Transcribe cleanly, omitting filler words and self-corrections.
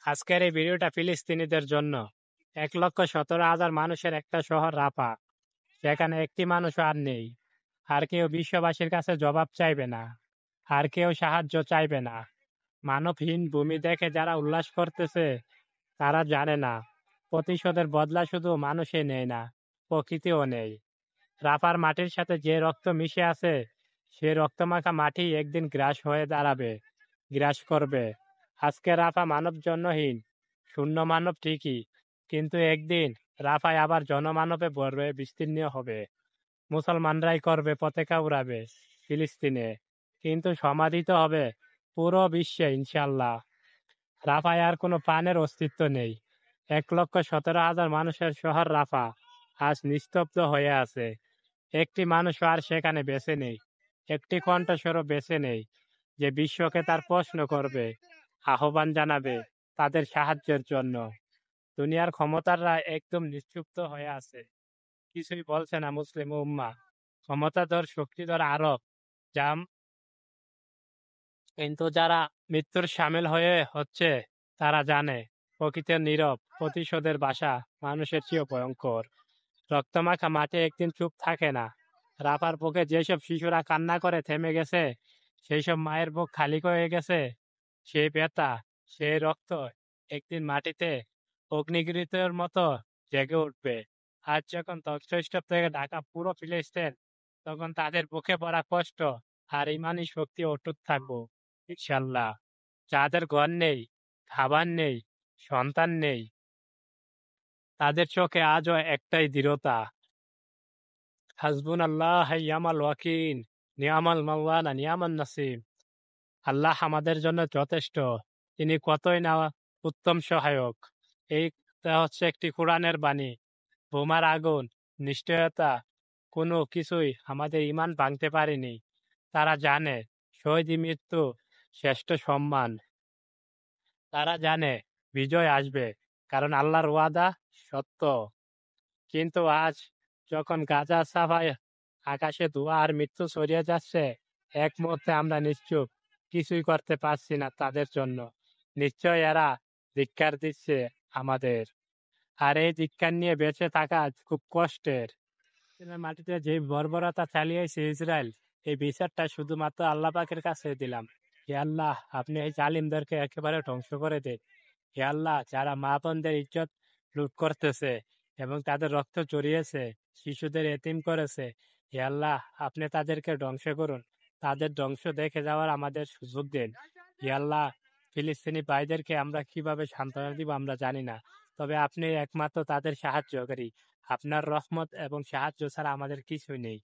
আজকের এই ভিডিওটা ফিলিস্তিনিদের জন্য। 1,17,000 মানুষের একটা শহর রাফা, সেখানে একটি মানুষও আর নেই। আর কেউ বিশ্ববাসীর কাছে জবাব চাইবে না, আর কেউ সাহায্য চাইবে না। মানবহীন ভূমি দেখে যারা উল্লাস করতেছে তারা জানে না প্রতিশোধের বদলা শুধু মানুষই নেয় না, প্রকৃতিও নেই। রাফার মাটির সাথে যে রক্ত মিশে আছে, সে রক্তমাখা মাটি একদিন গ্রাস হয়ে দাঁড়াবে, গ্রাস করবে। আজকে রাফা মানব জন্যহীন, শূন্য মানব ঠিকই, কিন্তু একদিন রাফায় আবার জনমানবে ভরবে, বিস্তীর্ণ হবে। মুসলমানরাই করবে, পতাকা উড়াবে ফিলিস্তিনে, কিন্তু সমাধিত হবে পুরো বিশ্বে ইনশাল্লাহ। রাফায় আর কোনো প্রাণের অস্তিত্ব নেই। 1,17,000 মানুষের শহর রাফা আজ নিস্তব্ধ হয়ে আছে। একটি মানুষও আর সেখানে বেঁচে নেই, একটি কণ্ঠস্বরও বেঁচে নেই যে বিশ্বকে তার প্রশ্ন করবে, আহ্বান জানাবে তাদের সাহায্যের জন্য। দুনিয়ার ক্ষমতাররা একদম নিশ্চুপ্ত হয়ে আছে, কিছুই বলছে না মুসলিম উম্মাহ। ক্ষমতাধর শক্তিধর আরব জাম, কিন্তু যারা মৃত্যুর সামিল হয়ে হচ্ছে তারা জানে প্রকৃতির নীরব প্রতিশোধের বাসা মানুষের চেয়েও ভয়ঙ্কর। রক্তমাখা মাঠে একদিন চুপ থাকে না। রাফার বুকে যেসব শিশুরা কান্না করে থেমে গেছে, সেই সব মায়ের বুক খালি হয়ে গেছে, সেই ব্যথা, সেই রক্ত একদিন মাটিতে অগ্নিগিরিতের মতো জেগে উঠবে। আজ যখন ধ্বংসস্তূপ থেকে ঢাকা পুরো ফিলিস্তিন, তখন তাদের বুকে পড়া কষ্ট আর ইমানি শক্তি অটুট থাকবো ইনশাল্লাহ। যাদের ঘর নেই, খাবার নেই, সন্তান নেই, তাদের চোখে আজও একটাই দৃঢ়তা, হাসবুনাল্লাহ নিয়ামাল ওয়াকিল, নিয়ামাল মাওলানা, নিয়ামান নাসির। আল্লাহ আমাদের জন্য যথেষ্ট, তিনি কতই না উত্তম সহায়ক। এইটা হচ্ছে একটি কোরআনের বাণী। বোমার আগুন, নিশ্চয়তা, কোনো কিছুই আমাদের ঈমান ভাঙতে পারেনি। তারা জানে শহীদ মৃত্যু শ্রেষ্ঠ সম্মান। তারা জানে বিজয় আসবে, কারণ আল্লাহর ওয়াদা সত্য। কিন্তু আজ যখন গাজা সাফায় আকাশে ধোঁয়া আর মৃত্যু ছড়িয়ে যাচ্ছে, এক মুহূর্তে আমরা নিশ্চুপ, কিছুই করতে পারছি না তাদের জন্য। নিশ্চয় এরা ধিক্কার দিচ্ছে আমাদের, আর এই ধিক্কার নিয়ে বেঁচে থাকা খুব কষ্টের। ফিলিস্তিনের মাটিতে যে বর্বরতা চালিয়েছে ইসরায়েল, এই বিচারটা শুধুমাত্র আল্লাহ পাকের কাছে দিলাম। হে আল্লাহ, আপনি এই জালিমদেরকে একেবারে ধ্বংস করে দিন। হে আল্লাহ, যারা মা বোনদের ইজ্জত লুট করতেছে এবং তাদের রক্ত চড়িয়েছে, শিশুদের এতিম করেছে, হে আল্লাহ, আপনি তাদেরকে ধ্বংস করুন। তাদের ধ্বংস দেখে যাওয়ার আমাদের সুযোগ দিন। হে আল্লাহ, ফিলিস্তিনি ভাইদেরকে আমরা কিভাবে সান্ত্বনা দিব আমরা জানি না, তবে আপনি একমাত্র তাদের সাহায্যকারী। আপনার রহমত এবং সাহায্য ছাড়া আমাদের কিছুই নেই।